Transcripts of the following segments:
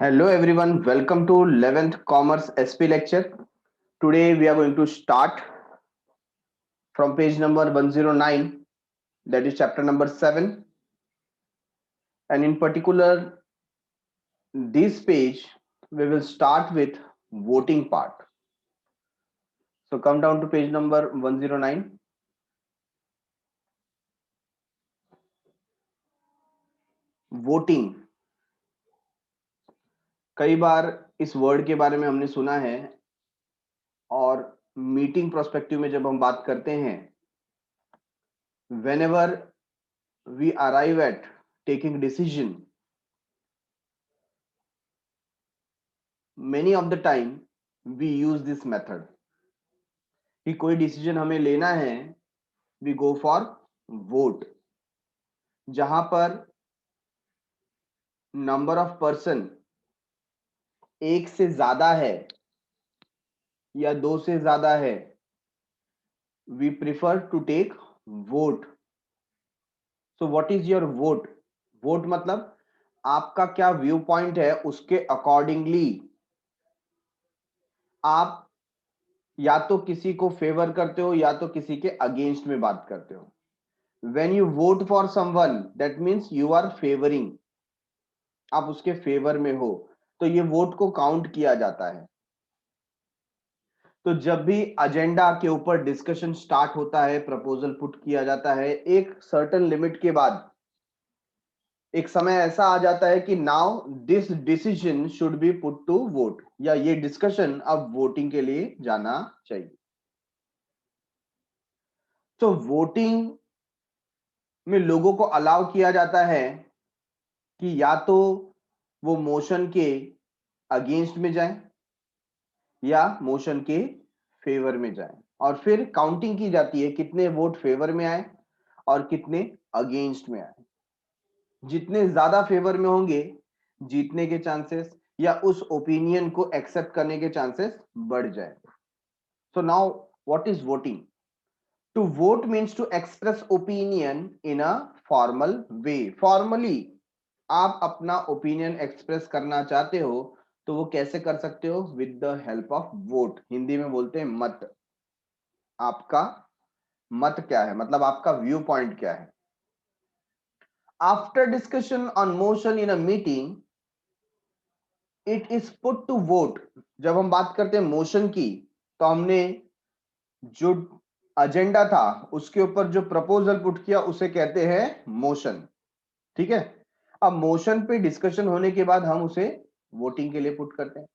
Hello everyone, welcome to 11th Commerce SP lecture. Today we are going to start from page number 109, that is chapter number 7. And in particular, this page we will start with voting part. So come down to page number 109. Voting, कई बार इस word के बारे में हमने सुना है और meeting prospective में जब हम बात करते हैं, whenever we arrive at taking decision, many of the time we use this method कि कोई डिसीजन हमें लेना है, we go for vote, जहां पर नंबर ऑफ पर्सन एक से ज्यादा है या दो से ज्यादा है, we prefer to take vote. So what is your vote? vote मतलब आपका क्या व्यू पॉइंट है, उसके अकॉर्डिंगली आप या तो किसी को फेवर करते हो या तो किसी के अगेंस्ट में बात करते हो. When you vote for someone, that means you are favoring, आप उसके फेवर में हो, तो ये वोट को काउंट किया जाता है. तो जब भी एजेंडा के ऊपर डिस्कशन स्टार्ट होता है, प्रपोजल पुट किया जाता है, एक सर्टेन लिमिट के बाद एक समय ऐसा आ जाता है कि now this decision should be put to vote, या ये डिस्कशन अब वोटिंग के लिए जाना चाहिए. तो वोटिंग में लोगों को अलाउ किया जाता है कि या तो वो मोशन के अगेंस्ट में जाए या मोशन के फेवर में जाए, और फिर काउंटिंग की जाती है कितने वोट फेवर में आए और कितने अगेंस्ट में आए. जितने ज्यादा फेवर में होंगे, जीतने के चांसेस या उस ओपिनियन को एक्सेप्ट करने के चांसेस बढ़ जाए. So now what is voting? To vote means to express opinion in a formal way. Formally आप अपना ओपिनियन एक्सप्रेस करना चाहते हो तो वो कैसे कर सकते हो? With the help of vote. Hindi में बोलते हैं मत. आपका मत क्या है, मतलब आपका व्यू पॉइंट क्या है. After discussion on motion in a meeting, it is put to vote. जब हम बात करते हैं मोशन की, तो हमने जो एजेंडा था उसके ऊपर जो प्रपोजल पुट किया उसे कहते हैं मोशन. ठीक है. अब मोशन पे डिस्कशन होने के बाद हम उसे वोटिंग के लिए पुट करते हैं,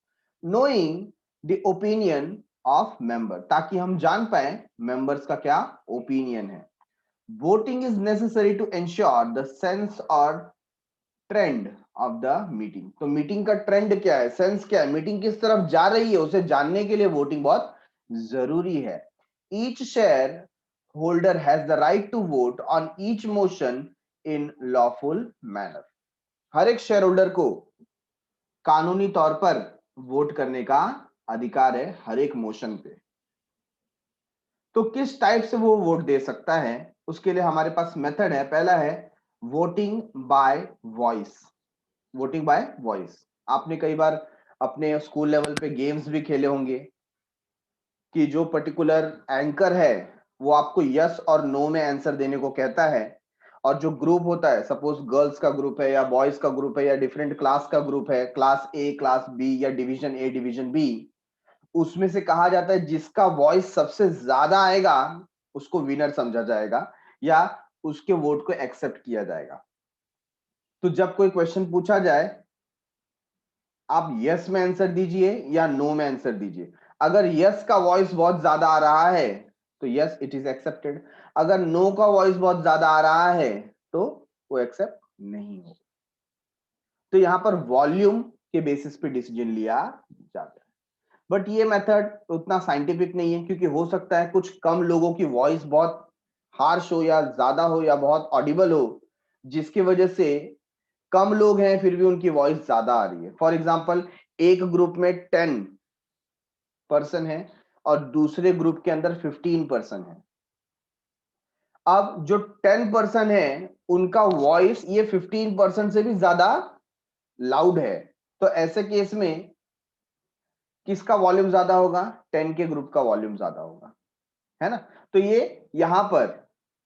knowing the opinion of member, ताकि हम जान पाए मेंबर्स का क्या ओपिनियन है. Voting is necessary to ensure the sense और ट्रेंड ऑफ द मीटिंग. तो मीटिंग का ट्रेंड क्या है, सेंस क्या है, मीटिंग किस तरफ जा रही है, उसे जानने के लिए वोटिंग बहुत जरूरी है. Each share holder has the right to vote on each motion in lawful manner. हर एक शेयर होल्डर को कानूनी तौर पर वोट करने का अधिकार है हर एक मोशन पे. तो किस टाइप से वो वोट दे सकता है, उसके लिए हमारे पास मेथड है. पहला है voting bye voice. Voting bye voice, आपने कई बार अपने स्कूल लेवल पे गेम्स भी खेले होंगे कि जो पर्टिकुलर एंकर है वो आपको यस और नो में आंसर देने को कहता है, और जो ग्रुप होता है, सपोज गर्ल्स का ग्रुप है या बॉयज का ग्रुप है या डिफरेंट क्लास का ग्रुप है, क्लास ए क्लास बी या डिवीजन ए डिवीजन बी, उसमें से कहा जाता है जिसका वॉइस सबसे ज्यादा आएगा उसको विनर समझा जाएगा या उसके वोट को एक्सेप्ट किया जाएगा. तो जब कोई क्वेश्चन पूछा जाए, आप यस में आंसर दीजिए या नो में आंसर दीजिए. अगर यस का वॉइस बहुत ज्यादा आ रहा है तो यस, इट इज एक्सेप्टेड. अगर नो का वॉइस बहुत ज्यादा आ रहा है तो वो एक्सेप्ट नहीं हो. तो यहां पर वॉल्यूम के बेसिस पे डिसीजन लिया जाता है. बट ये मेथड उतना साइंटिफिक नहीं है, क्योंकि हो सकता है कुछ कम लोगों की वॉइस बहुत हार्श हो या ज्यादा हो या बहुत ऑडिबल हो, जिसकी वजह से कम लोग हैं फिर भी उनकी वॉइस ज्यादा आ रही है. फॉर एग्जाम्पल, एक ग्रुप में 10 पर्सन है और दूसरे ग्रुप के अंदर 15 पर्सन है. अब जो 10 पर्सन है उनका वॉइस ये 15 पर्सन से भी ज्यादा लाउड है, तो ऐसे केस में किसका वॉल्यूम ज्यादा होगा? 10 के ग्रुप का वॉल्यूम ज्यादा होगा, है ना। तो ये यहां पर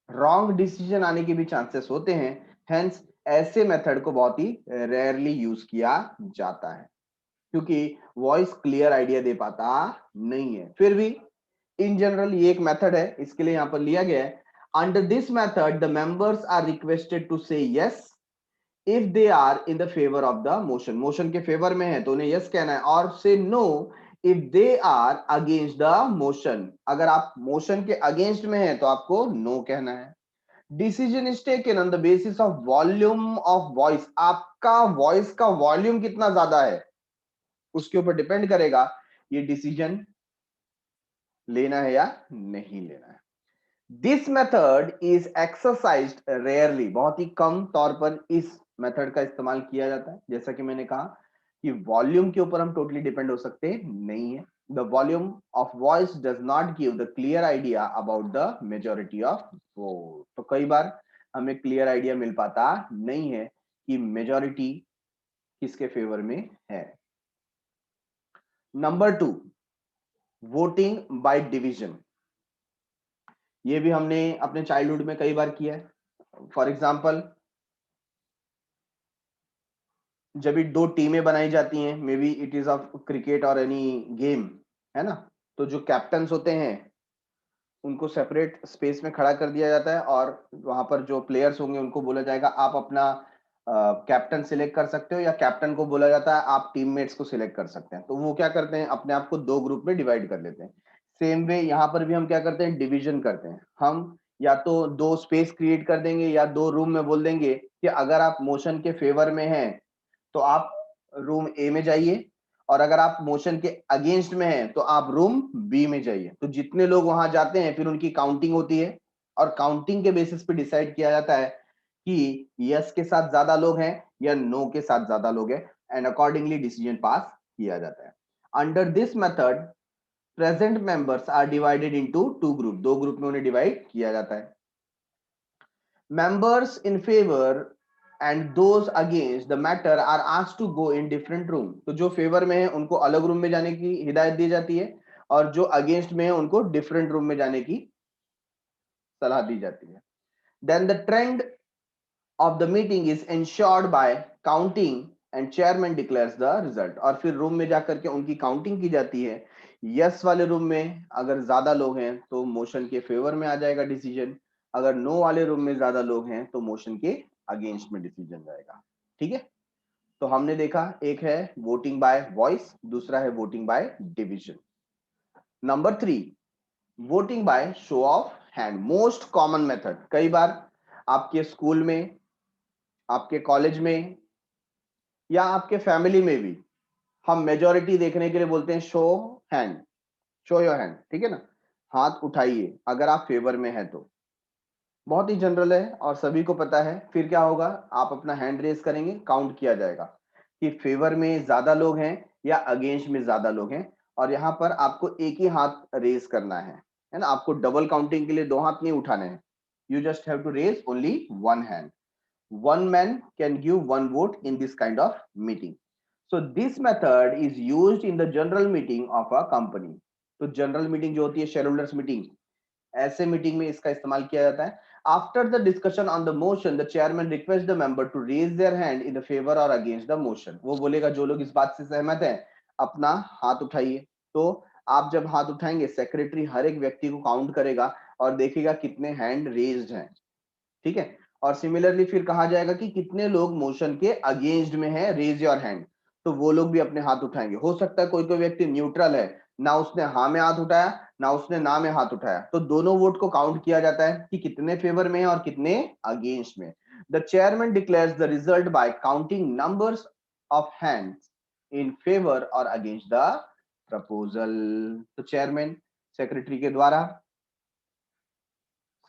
रॉन्ग डिसीजन आने के भी चांसेस होते हैं, हेंस ऐसे मेथड को बहुत ही रेयरली यूज किया जाता है, क्योंकि वॉइस क्लियर आइडिया दे पाता नहीं है। फिर भी इन जनरल ये एक मेथड है, इसके लिए यहां पर लिया गया है, under this method the members are requested to say yes if they are in the favour of the motion, motion के फेवर में है तो उन्हें यस कहना है, और say no if they are against the motion, अगर आप मोशन के अगेंस्ट में है तो आपको नो कहना है। Decision is taken on the basis of volume of voice, आपका वॉइस का वॉल्यूम कितना ज्यादा है उसके ऊपर डिपेंड करेगा ये डिसीजन लेना है या नहीं लेना है। This method is exercised rarely, बहुत ही कम तौर पर इस मेथड का इस्तेमाल किया जाता है। जैसा कि मैंने कहा कि वॉल्यूम के ऊपर हम टोटली डिपेंड हो सकते नहीं है। The volume of voice does not give the clear idea about the majority of vote, तो कई बार हमें क्लियर आइडिया मिल पाता नहीं है कि मेजोरिटी किसके फेवर में है। Number 2, voting by division. ये भी हमने अपने चाइल्डहुड में कई बार किया है। फॉर एग्जाम्पल, जब भी दो टीमें बनाई जाती हैं, may be it is of cricket और एनी गेम, है ना, तो जो कैप्टन्स होते हैं उनको सेपरेट स्पेस में खड़ा कर दिया जाता है और वहां पर जो प्लेयर्स होंगे उनको बोला जाएगा आप अपना कैप्टन सिलेक्ट कर सकते हो, या कैप्टन को बोला जाता है आप टीममेट्स को सिलेक्ट कर सकते हैं। तो वो क्या करते हैं, अपने आप को दो ग्रुप में डिवाइड कर लेते हैं। सेम वे यहाँ पर भी हम क्या करते हैं, डिवीजन करते हैं। हम या तो दो स्पेस क्रिएट कर देंगे या दो रूम में बोल देंगे कि अगर आप मोशन के फेवर में हैं तो आप रूम ए में जाइए, और अगर आप मोशन के अगेंस्ट में हैं तो आप रूम बी में जाइए। तो जितने लोग वहां जाते हैं फिर उनकी काउंटिंग होती है, और काउंटिंग के बेसिस पे डिसाइड किया जाता है कि यस के साथ ज्यादा लोग हैं या नो के साथ ज्यादा लोग हैं, एंड अकॉर्डिंगली डिसीजन पास किया जाता है। Under this method present members are divided into two group, दो ग्रुप में उन्हें डिवाइड किया जाता है। Members in favour and those against the matter are asked to go in different room, तो जो फेवर में है उनको अलग रूम में जाने की हिदायत दी जाती है, और जो अगेंस्ट में है उनको डिफरेंट रूम में जाने की सलाह दी जाती है। Then the trend of the meeting is ensured by counting and chairman declares the result, और फिर रूम में जाकर के उनकी काउंटिंग की जाती है। यस वाले रूम में अगर ज्यादा लोग हैं तो मोशन के फेवर में आ जाएगा डिसीजन, अगर नो वाले रूम में ज्यादा लोग हैं तो मोशन के अगेंस्ट में डिसीजन जाएगा। ठीक है, तो हमने देखा एक है वोटिंग बाय वॉइस, दूसरा है voting by division. Number 3, voting by show of hand, most common method. कई बार आपके स्कूल में, आपके कॉलेज में या आपके फैमिली में भी हम मेजोरिटी देखने के लिए बोलते हैं show hand, show your hand, ठीक है ना, हाथ उठाइए अगर आप फेवर में है तो। बहुत ही जनरल है और सभी को पता है। फिर क्या होगा, आप अपना हैंड रेज करेंगे, काउंट किया जाएगा कि फेवर में ज्यादा लोग हैं या अगेंस्ट में ज्यादा लोग हैं, और यहाँ पर आपको एक ही हाथ रेज करना है ना, आपको डबल काउंटिंग के लिए दो हाथ नहीं उठाने हैं। You just have to raise only one hand. One man can give one vote in this kind of meeting. So this method is used in the general meeting of a company. तो general meeting जो होती है, shareholders meeting, ऐसे meeting में इसका इस्तेमाल किया जाता है। After the discussion on the motion the chairman request the member to raise their hand in the favour और अगेंस्ट द मोशन, वो बोलेगा जो लोग इस बात से सहमत हैं अपना हाथ उठाइए। तो आप जब हाथ उठाएंगे सेक्रेटरी हर एक व्यक्ति को काउंट करेगा और देखेगा कितने हैंड रेज्ड हैं, ठीक है। और सिमिलरली फिर कहा जाएगा कि कितने लोग मोशन के अगेंस्ट में है, रेज योर हैंड, तो वो लोग भी अपने हाथ उठाएंगे। हो सकता है कोई कोई व्यक्ति न्यूट्रल है, ना उसने हाँ में हाथ उठाया ना उसने ना में हाथ उठाया, तो दोनों वोट को काउंट किया जाता है कि कितने फेवर में है और कितने अगेंस्ट में। The chairman declares the result by counting numbers of hands in favour और अगेंस्ट द प्रपोजल। तो चेयरमैन सेक्रेटरी के द्वारा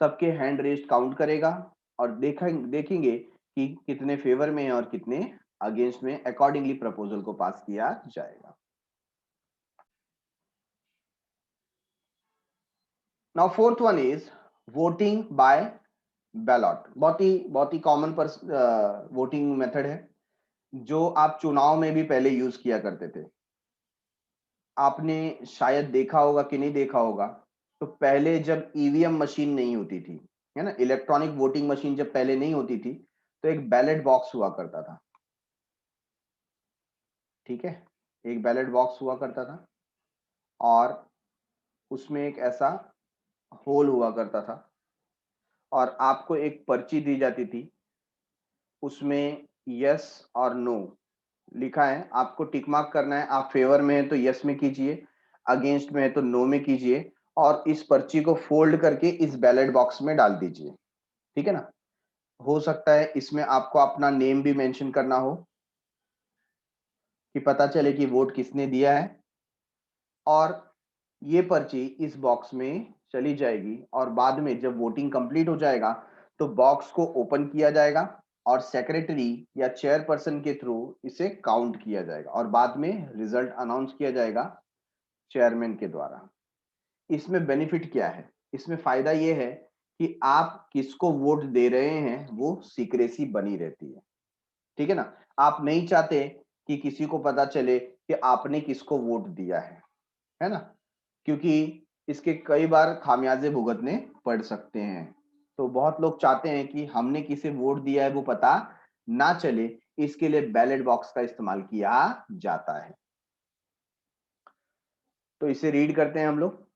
सबके हैंड रेस्ट काउंट करेगा और देखेंगे कि कितने फेवर में है और कितने अगेंस्ट में, अकॉर्डिंगली प्रपोजल को पास किया जाएगा। Now fourth one is voting by ballot, बहुत ही कॉमन पर वोटिंग मेथड है। जो आप चुनाव में भी पहले यूज किया करते थे। आपने शायद देखा होगा कि नहीं देखा होगा, तो पहले जब ईवीएम मशीन नहीं होती थी, है ना, इलेक्ट्रॉनिक वोटिंग मशीन जब पहले नहीं होती थी, तो एक बैलेट बॉक्स हुआ करता था। ठीक है, एक बैलेट बॉक्स हुआ करता था और उसमें एक ऐसा होल हुआ करता था और आपको एक पर्ची दी जाती थी, उसमें यस और नो लिखा है, आपको टिक मार्क करना है। आप फेवर में है तो यस में कीजिए, अगेंस्ट में है तो नो में कीजिए और इस पर्ची को फोल्ड करके इस बैलेट बॉक्स में डाल दीजिए। ठीक है ना। हो सकता है इसमें आपको अपना नेम भी मेंशन करना हो कि पता चले कि वोट किसने दिया है, और ये पर्ची इस बॉक्स में चली जाएगी और बाद में जब वोटिंग कंप्लीट हो जाएगा तो बॉक्स को ओपन किया जाएगा और सेक्रेटरी या चेयरपर्सन के थ्रू इसे काउंट किया जाएगा और बाद में रिजल्ट अनाउंस किया जाएगा चेयरमैन के द्वारा। इसमें बेनिफिट क्या है, इसमें फायदा ये है कि आप किसको वोट दे रहे हैं वो सीक्रेसी बनी रहती है। ठीक है ना। आप नहीं चाहते कि किसी को पता चले कि आपने किसको वोट दिया है ना, क्योंकि इसके कई बार खामियाजे भुगतने पड़ सकते हैं। तो बहुत लोग चाहते हैं कि हमने किसे वोट दिया है वो पता ना चले, इसके लिए बैलेट बॉक्स का इस्तेमाल किया जाता है। तो इसे रीड करते हैं हम लोग।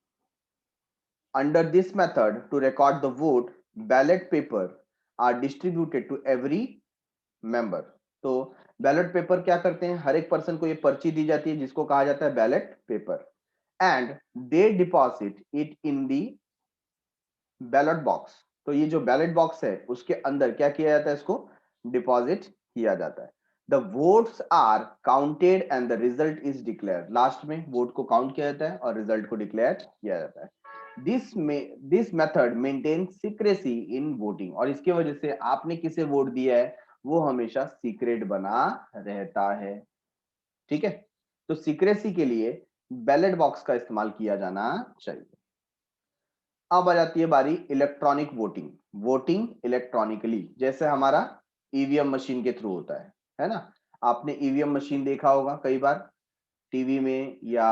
Under this method to record the vote, ballot paper are distributed to every member. तो बैलेट पेपर क्या करते हैं, हर एक पर्सन को ये पर्ची दी जाती है जिसको कहा जाता है ballot paper, and they deposit it in the ballot box. तो ये जो बैलेट बॉक्स है उसके अंदर क्या किया जाता है, इसको डिपॉजिट किया जाता है। The votes are counted and the result is declare. Last में वोट को काउंट किया जाता है और रिजल्ट को डिक्लेयर किया जाता है। This method maintain secrecy in voting, और इसकी वजह से आपने किसे वोट दिया है वो हमेशा सीक्रेट बना रहता है। ठीक है, तो सीक्रेसी के लिए बैलेट बॉक्स का इस्तेमाल किया जाना चाहिए। अब आ जाती है बारी इलेक्ट्रॉनिक वोटिंग। वोटिंग इलेक्ट्रॉनिकली जैसे हमारा ईवीएम मशीन के थ्रू होता है ना। आपने ईवीएम मशीन देखा होगा कई बार टीवी में या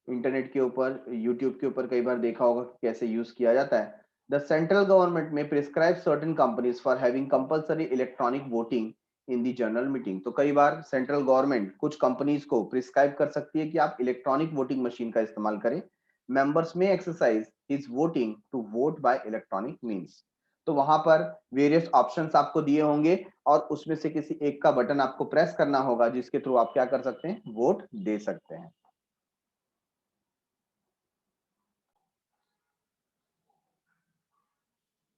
इंटरनेट के ऊपर, यूट्यूब के ऊपर कई बार देखा होगा कैसे यूज किया जाता है। The central government may prescribe certain companies for having compulsory electronic voting in the general meeting. तो कई बार सेंट्रल गवर्नमेंट कुछ कंपनीज को प्रिस्क्राइब कर सकती है कि आप इलेक्ट्रॉनिक वोटिंग मशीन का इस्तेमाल करें। मेंबर्स में exercise is voting to vote by electronic means. तो वहां पर वेरियस ऑप्शंस आपको दिए होंगे और उसमें से किसी एक का बटन आपको प्रेस करना होगा जिसके थ्रू आप क्या कर सकते हैं, वोट दे सकते हैं।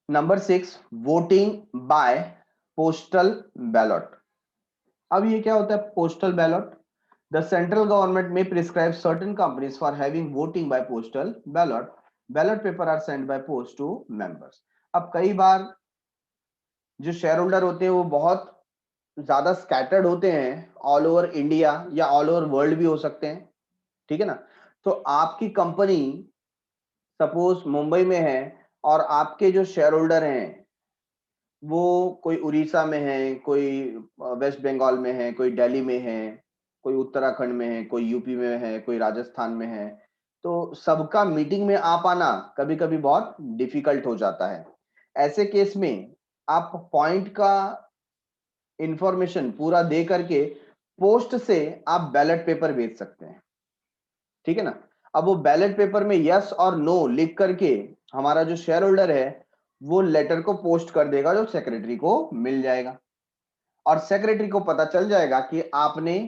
Number 6, voting by postal ballot. अब ये क्या होता है postal ballot. The central government may prescribe certain companies for having voting by postal ballot. Ballot paper are send by post to members. अब कई बार जो शेयर होल्डर होते हैं वो बहुत ज्यादा स्कैटर्ड होते हैं, ऑल ओवर इंडिया या ऑल ओवर वर्ल्ड भी हो सकते हैं। ठीक है ना। तो आपकी कंपनी सपोज मुंबई में है और आपके जो शेयर होल्डर हैं वो कोई उड़ीसा में है, कोई वेस्ट बंगाल में है, कोई दिल्ली में है, कोई उत्तराखंड में है, कोई यूपी में है, कोई राजस्थान में है। तो सबका मीटिंग में आ पाना कभी कभी बहुत डिफिकल्ट हो जाता है। ऐसे केस में आप पॉइंट का इंफॉर्मेशन पूरा दे करके पोस्ट से आप बैलेट पेपर भेज सकते हैं। ठीक है ना। अब वो बैलेट पेपर में यस और नो लिख करके हमारा जो शेयर होल्डर है वो लेटर को पोस्ट कर देगा जो सेक्रेटरी को मिल जाएगा और सेक्रेटरी को पता चल जाएगा कि आपने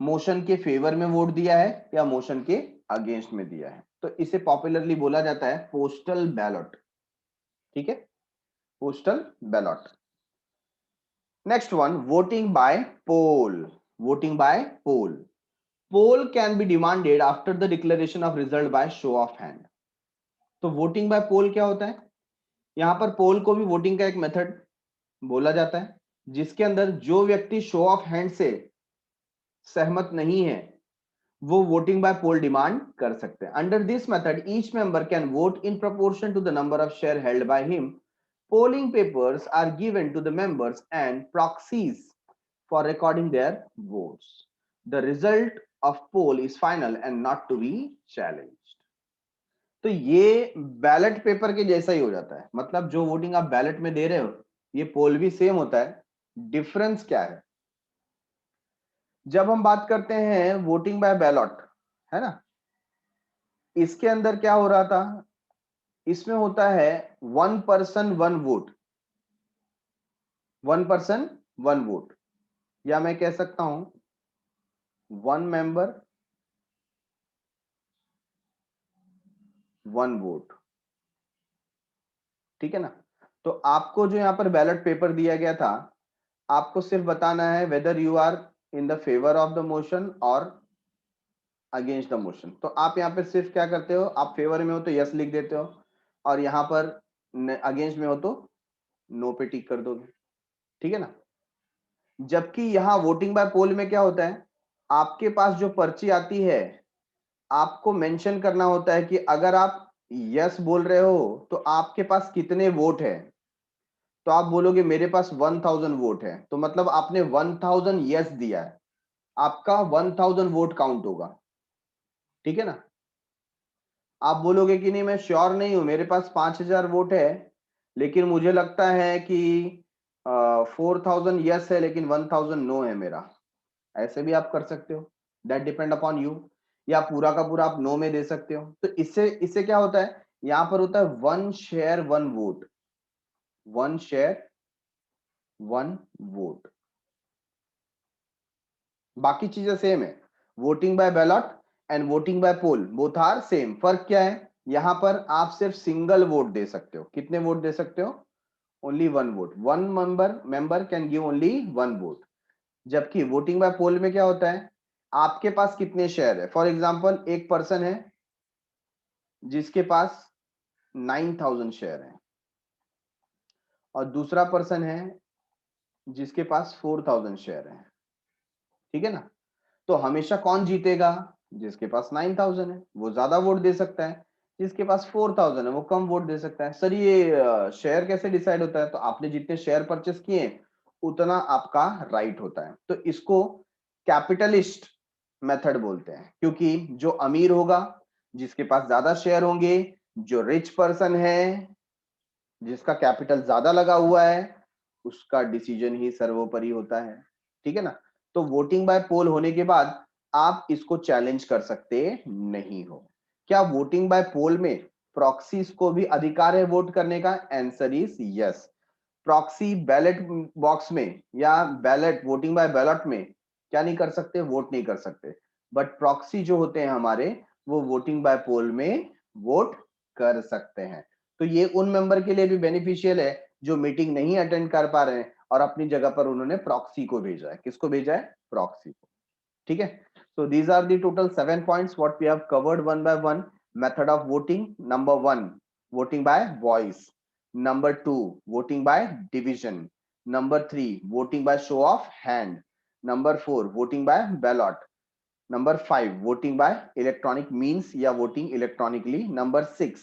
मोशन के फेवर में वोट दिया है या मोशन के अगेंस्ट में दिया है। तो इसे पॉपुलरली बोला जाता है पोस्टल बैलेट। ठीक है, postal ballot. Next one, voting by poll. Voting by poll. Poll can be demanded after the declaration of result by show of hand. तो वोटिंग बाय पोल क्या होता है, यहां पर पोल को भी वोटिंग का एक मेथड बोला जाता है जिसके अंदर जो व्यक्ति शो ऑफ हैंड से सहमत नहीं है वो वोटिंग बाय पोल डिमांड कर सकते हैं। Under this method each member can vote in proportion to the number of share held by him. Polling papers are given to the members and proxies for recording their votes. The result of poll is final and not to be challenged. तो ये ballot paper के जैसा ही हो जाता है, मतलब जो voting आप बैलेट में दे रहे हो ये पोल भी सेम होता है। डिफरेंस क्या है? जब हम बात करते हैं वोटिंग बाय बैलॉट, है ना, इसके अंदर क्या हो रहा था, इसमें होता है 1 पर्सन 1 वोट, 1 पर्सन 1 वोट, या मैं कह सकता हूं 1 मेंबर 1 वोट, ठीक है ना। तो आपको जो यहां पर बैलेट पेपर दिया गया था, आपको सिर्फ बताना है whether you are in the favour of the motion और अगेंस्ट द मोशन। तो आप यहाँ पे सिर्फ क्या करते हो, आप फेवर में हो तो यस लिख देते हो, और यहाँ पर अगेंस्ट में हो तो नो पे टिक कर दोगे, ठीक है ना। जबकि यहाँ वोटिंग बाय पोल में क्या होता है, आपके पास जो पर्ची आती है आपको मेंशन करना होता है कि अगर आप यस बोल रहे हो तो आपके पास कितने वोट है। तो आप बोलोगे मेरे पास 1000 वोट है, तो मतलब आपने 1000 यस दिया है, आपका 1000 वोट काउंट होगा, ठीक है ना। आप बोलोगे कि नहीं मैं श्योर नहीं हूं, मेरे पास 5000 वोट है लेकिन मुझे लगता है कि 4000 यस है लेकिन 1000 नो है मेरा, ऐसे भी आप कर सकते हो, दैट डिपेंड अपॉन यू। या पूरा का पूरा आप नो में दे सकते हो। तो इससे इससे क्या होता है, यहां पर होता है 1 शेयर 1 वोट, 1 शेयर 1 वोट, बाकी चीजें सेम है। Voting by ballot and voting by poll both are same. फर्क क्या है, यहां पर आप सिर्फ सिंगल वोट दे सकते हो। कितने वोट दे सकते हो? Only 1 vote, 1 member can give only 1 vote. जबकि वोटिंग बाय पोल में क्या होता है, आपके पास कितने शेयर है। फॉर एग्जांपल एक पर्सन है जिसके पास 9000 शेयर है और दूसरा पर्सन है जिसके पास 4000 शेयर है, ठीक है ना। तो हमेशा कौन जीतेगा, जिसके पास 9000 है वो ज्यादा वोट दे सकता है, जिसके पास 4000 है वो कम वोट दे सकता है। सर ये शेयर कैसे डिसाइड होता है? तो आपने जितने शेयर परचेस किए उतना आपका राइट होता है। तो इसको कैपिटलिस्ट मेथड बोलते हैं, क्योंकि जो अमीर होगा जिसके पास ज्यादा शेयर होंगे, जो रिच पर्सन है जिसका कैपिटल ज्यादा लगा हुआ है, उसका डिसीजन ही सर्वोपरि होता है, ठीक है ना। तो वोटिंग बाय पोल होने के बाद आप इसको चैलेंज कर सकते नहीं हो। क्या वोटिंग बाय पोल में प्रॉक्सीज को भी अधिकार है वोट करने का? Answer is yes. Proxy ballot box में या बैलेट वोटिंग बाय बैलेट में क्या नहीं कर सकते, वोट नहीं कर सकते। बट प्रॉक्सी जो होते हैं हमारे, वो वोटिंग बाय पोल में वोट कर सकते हैं। तो ये उन मेंबर के लिए भी बेनिफिशियल है जो मीटिंग नहीं अटेंड कर पा रहे हैं और अपनी जगह पर उन्होंने प्रॉक्सी को भेजा है। किसको भेजा है? प्रॉक्सी को, ठीक है। So these are the total 7 points what we have covered one by one. Method of voting: number 1, voting by voice; number 2, voting by division; number 3, voting by show of hand; number 4, voting by ballot; number 5, voting by electronic means या voting electronically; number 6,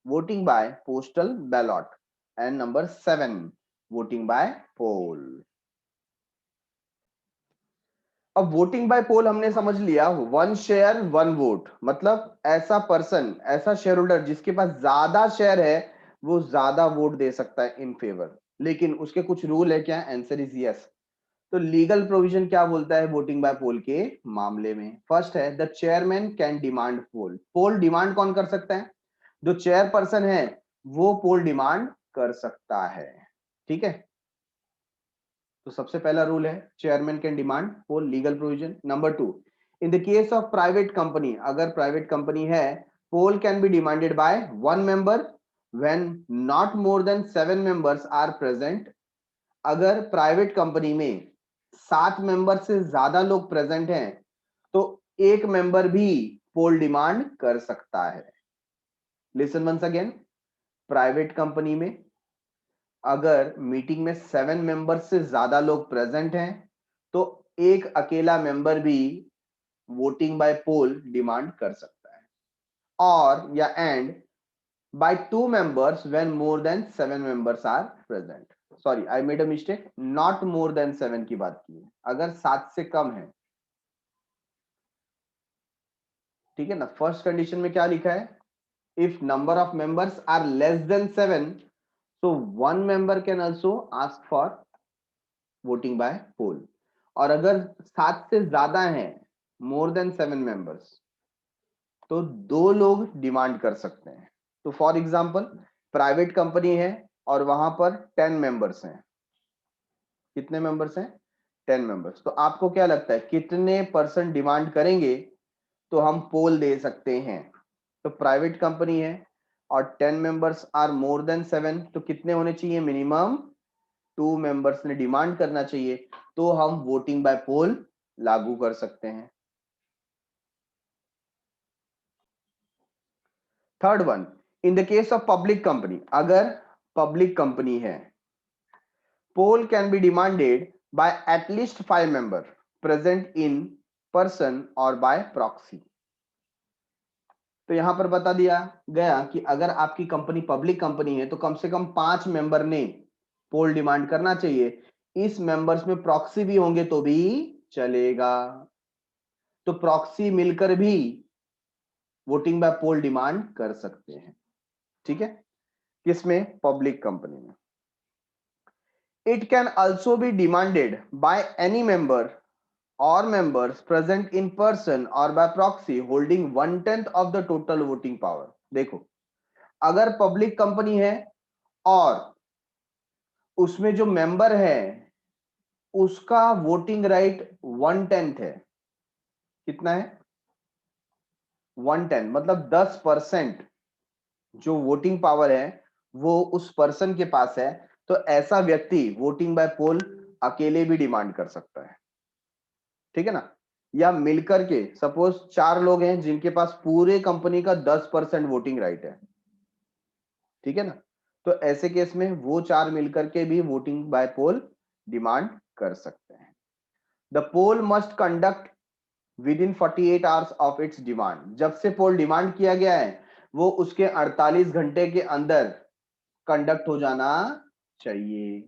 voting by postal ballot; and number 7, voting by poll. अब voting by पोल हमने समझ लिया, 1 share 1 vote, मतलब ऐसा person, ऐसा share holder जिसके पास ज्यादा शेयर है वो ज्यादा वोट दे सकता है इन फेवर। लेकिन उसके कुछ रूल है क्या? Answer is yes. तो लीगल प्रोविजन क्या बोलता है वोटिंग बाय पोल के मामले में? फर्स्ट है the chairman can demand poll. Poll demand कौन कर सकता है? जो चेयर पर्सन है वो पोल डिमांड कर सकता है, ठीक है। तो सबसे पहला रूल है chairman can demand poll, legal provision. Number 2, in the case of private company, अगर प्राइवेट कंपनी है, poll can be demanded by 1 member when not more than 7 members are present. अगर प्राइवेट कंपनी में 7 member से ज्यादा लोग present हैं तो एक मेंबर भी पोल डिमांड कर सकता है। Listen once again, private company में अगर मीटिंग में 7 मेंबर से ज्यादा लोग प्रेजेंट हैं तो एक अकेला मेंबर भी वोटिंग बाय पोल डिमांड कर सकता है। और या and by 2 members when more than 7 members are present. Sorry, I made a mistake. Not more than 7 की बात की है, अगर 7 से कम है, ठीक है ना। फर्स्ट कंडीशन में क्या लिखा है, if number of members are less than 7, so 1 member can also ask for voting by poll. और अगर 7 से ज्यादा है, मोर देन 7 मेंबर्स, तो 2 लोग डिमांड कर सकते हैं। तो फॉर एग्जांपल प्राइवेट कंपनी है और वहां पर 10 मेंबर्स हैं। कितने मेंबर्स हैं? 10 मेंबर्स। तो आपको क्या लगता है कितने परसेंट डिमांड करेंगे तो हम पोल दे सकते हैं? तो प्राइवेट कंपनी है और 10 मेंबर्स आर मोर देन 7, तो कितने होने चाहिए? मिनिमम 2 मेंबर्स ने डिमांड करना चाहिए, तो हम वोटिंग बाय पोल लागू कर सकते हैं। Third one, in the case of public company, अगर पब्लिक कंपनी है, poll can be demanded by at least 5 member present in person और बाय प्रॉक्सी। तो यहां पर बता दिया गया कि अगर आपकी कंपनी पब्लिक कंपनी है तो कम से कम 5 मेंबर ने पोल डिमांड करना चाहिए। इस मेंबर्स में प्रॉक्सी भी होंगे तो भी चलेगा। तो प्रॉक्सी मिलकर भी वोटिंग बाय पोल डिमांड कर सकते हैं, ठीक है। किसमें? पब्लिक कंपनी में। It can also be demanded by any member or members present in person or by proxy holding 1/10 of the total voting power। देखो, अगर पब्लिक कंपनी है और उसमें जो मेंबर है उसका वोटिंग राइट 1/10 है, कितना है? 1/10, मतलब 10% जो वोटिंग पावर है वो उस पर्सन के पास है, तो ऐसा व्यक्ति वोटिंग बाय पोल अकेले भी डिमांड कर सकता है, ठीक है ना। या मिलकर के, सपोज 4 लोग हैं जिनके पास पूरे कंपनी का 10% वोटिंग राइट है, ठीक है ना। तो ऐसे केस में वो 4 मिलकर के भी वोटिंग बाय पोल डिमांड कर सकते हैं। The poll must conduct within 48 hours of its demand. जब से पोल डिमांड किया गया है वो उसके 48 घंटे के अंदर कंडक्ट हो जाना चाहिए।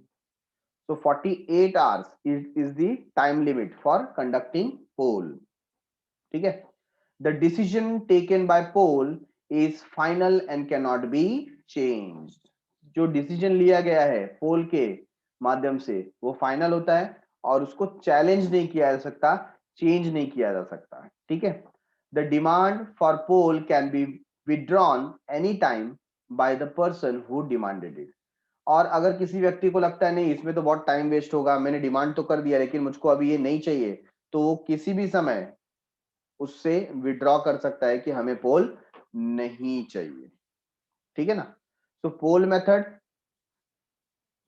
तो 48 hours is the time limit for conducting poll, ठीक है। The decision taken by poll is final and can not be changed. जो डिसीजन लिया गया है पोल के माध्यम से वो फाइनल होता है और उसको चैलेंज नहीं किया जा सकता, चेंज नहीं किया जा सकता, ठीक है। The demand for poll can be withdrawn any time by the person who demanded it. और अगर किसी व्यक्ति को लगता है नहीं इसमें तो बहुत टाइम वेस्ट होगा, मैंने डिमांड तो कर दिया लेकिन मुझको अभी ये नहीं चाहिए, तो वो किसी भी समय उससे विड्रॉ कर सकता है कि हमें पोल नहीं चाहिए, ठीक है ना। तो पोल मेथड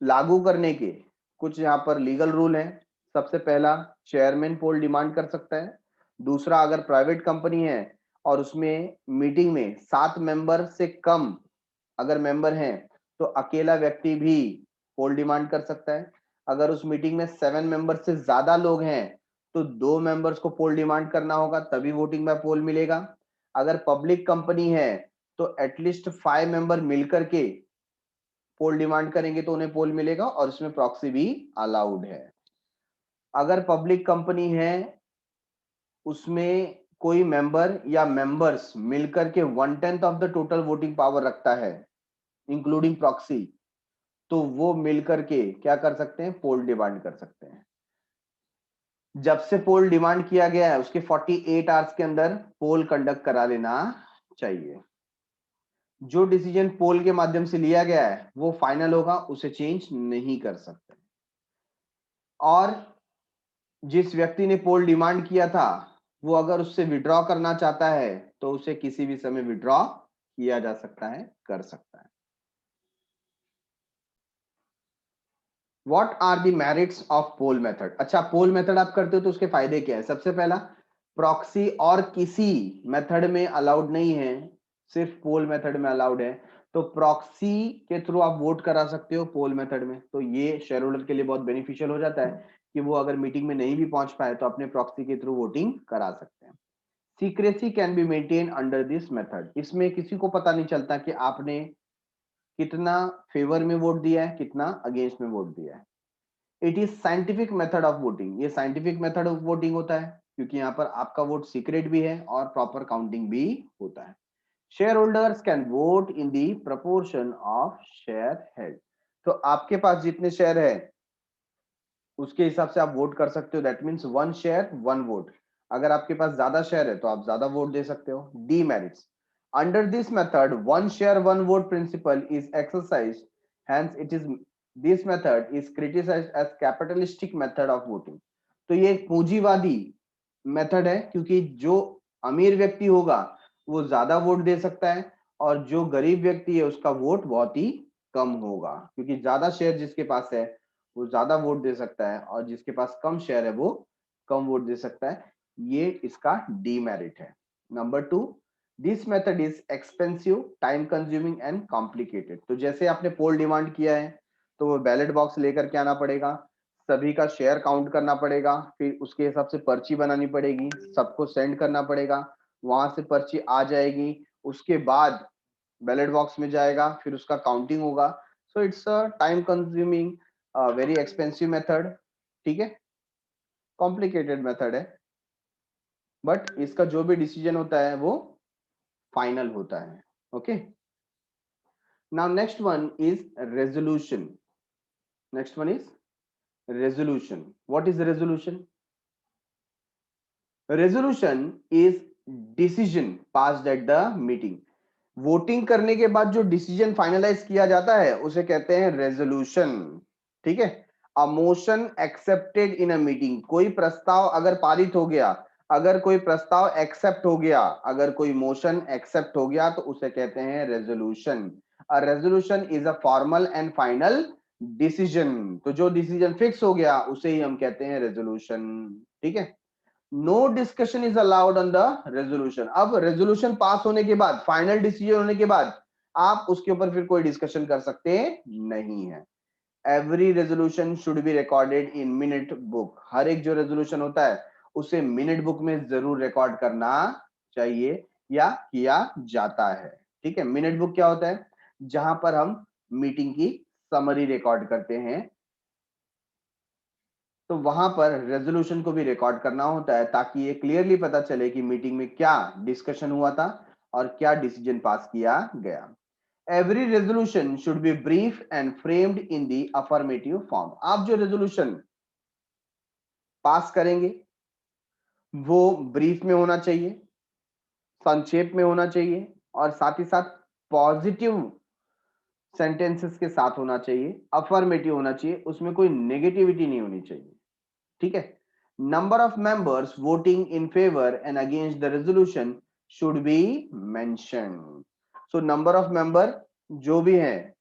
लागू करने के कुछ यहां पर लीगल रूल हैं। सबसे पहला, चेयरमैन पोल डिमांड कर सकता है। दूसरा, अगर प्राइवेट कंपनी है और उसमें मीटिंग में 7 मेंबर से कम अगर मेंबर हैं तो अकेला व्यक्ति भी पोल डिमांड कर सकता है। अगर उस मीटिंग में 7 मेंबर से ज्यादा लोग हैं तो 2 मेंबर्स को पोल डिमांड करना होगा, तभी वोटिंग बाय पोल मिलेगा। अगर पब्लिक कंपनी है तो एटलीस्ट 5 मेंबर मिलकर के पोल डिमांड करेंगे तो उन्हें पोल मिलेगा और इसमें प्रॉक्सी भी अलाउड है। अगर पब्लिक कंपनी है उसमें कोई मेंबर या मेंबर्स मिलकर के 1/10 of the total voting power रखता है इंक्लूडिंग प्रॉक्सी, तो वो मिलकर के क्या कर सकते हैं? पोल डिमांड कर सकते हैं। जब से पोल डिमांड किया गया है उसके 48 आवर्स के अंदर पोल कंडक्ट करा लेना चाहिए। जो डिसीजन पोल के माध्यम से लिया गया है वो फाइनल होगा, उसे चेंज नहीं कर सकते। और जिस व्यक्ति ने पोल डिमांड किया था वो अगर उससे विड्रॉ करना चाहता है तो उसे किसी भी समय विड्रॉ किया जा सकता है, कर सकता है। What are the merits of poll method? अच्छा, पोल मेथड आप करते हो तो उसके फायदे क्या है? सबसे पहला, प्रॉक्सी और किसी मेथड में अलाउड नहीं है, सिर्फ पोल मेथड में अलाउड है। तो प्रॉक्सी के थ्रू आप वोट करा सकते हो पोल मेथड में, तो ये शेयर होल्डर के लिए बहुत बेनिफिशियल हो जाता है कि वो अगर मीटिंग में नहीं भी पहुंच पाए तो अपने प्रॉक्सी के थ्रू वोटिंग करा सकते हैं। Secrecy can be maintain under this method. इसमें किसी को पता नहीं चलता कि आपने कितना फेवर में वोट दिया है, कितना अगेंस्ट में वोट दिया है। It is scientific method of voting. ये साइंटिफिक मेथड ऑफ वोटिंग होता है क्योंकि यहाँ पर आपका वोट सीक्रेट भी है और प्रॉपर काउंटिंग भी होता है। Share holders can vote in the proportion of share held. तो आपके पास जितने शेयर है उसके हिसाब से आप वोट कर सकते हो। That means 1 share 1 vote. अगर आपके पास ज्यादा शेयर है तो आप ज्यादा वोट दे सकते हो। Demerits under this method 1 share 1 vote principle is exercised, hence it is this method is criticised as capitalistic method of voting. तो ये एक पूंजीवादी मेथड है क्योंकि जो अमीर व्यक्ति होगा वो ज्यादा वोट दे सकता है और जो गरीब व्यक्ति है उसका वोट बहुत ही कम होगा, क्योंकि ज्यादा शेयर जिसके पास है वो ज्यादा वोट दे सकता है और जिसके पास कम शेयर है वो कम वोट दे सकता है। ये इसका डीमेरिट है। Number 2, this method is expensive, time consuming and complicated. तो जैसे आपने पोल डिमांड किया है तो वो बैलेट बॉक्स लेकर के आना पड़ेगा, सभी का शेयर काउंट करना पड़ेगा, फिर उसके हिसाब से पर्ची बनानी पड़ेगी, सबको सेंड करना पड़ेगा, वहां से पर्ची आ जाएगी, उसके बाद बैलेट बॉक्स में जाएगा, फिर उसका काउंटिंग होगा। So it's a time consuming very expensive method. ठीक है, कॉम्प्लिकेटेड मेथड है, बट इसका जो भी डिसीजन होता है वो फाइनल होता है। Okay, now next one is resolution. Next one is resolution. What is resolution? Resolution is decision passed at the meeting. Voting करने के बाद जो डिसीजन फाइनलाइज किया जाता है उसे कहते हैं रेजोल्यूशन। ठीक है, a motion accepted in a meeting. कोई प्रस्ताव अगर पारित हो गया, अगर कोई प्रस्ताव एक्सेप्ट हो गया, अगर कोई मोशन एक्सेप्ट हो गया तो उसे कहते हैं resolution. A resolution is a formal and final decision. तो जो डिसीजन फिक्स हो गया उसे ही हम कहते हैं रेजोल्यूशन। ठीक है, no discussion is allowed on the resolution. अब रेजोल्यूशन पास होने के बाद, फाइनल डिसीजन होने के बाद आप उसके ऊपर फिर कोई डिस्कशन कर सकते नहीं है। Every resolution should be recorded in minute book. हर एक जो रेजोल्यूशन होता है उसे मिनट बुक में जरूर रिकॉर्ड करना चाहिए या किया जाता है। ठीक है, मिनट बुक क्या होता है? जहां पर हम मीटिंग की समरी रिकॉर्ड करते हैं, तो वहां पर रेजोल्यूशन को भी रिकॉर्ड करना होता है ताकि ये क्लियरली पता चले कि मीटिंग में क्या डिस्कशन हुआ था और क्या डिसीजन पास किया गया। Every resolution should B brief and framed in the affirmative form. आप जो रेजोल्यूशन पास करेंगे वो ब्रीफ में होना चाहिए, संक्षेप में होना चाहिए और साथ ही साथ पॉजिटिव सेंटेंसेस के साथ होना चाहिए, अफर्मेटिव होना चाहिए, उसमें कोई नेगेटिविटी नहीं होनी चाहिए। ठीक है, number of members voting in favour and against the resolution should B mentioned. So number of member जो भी है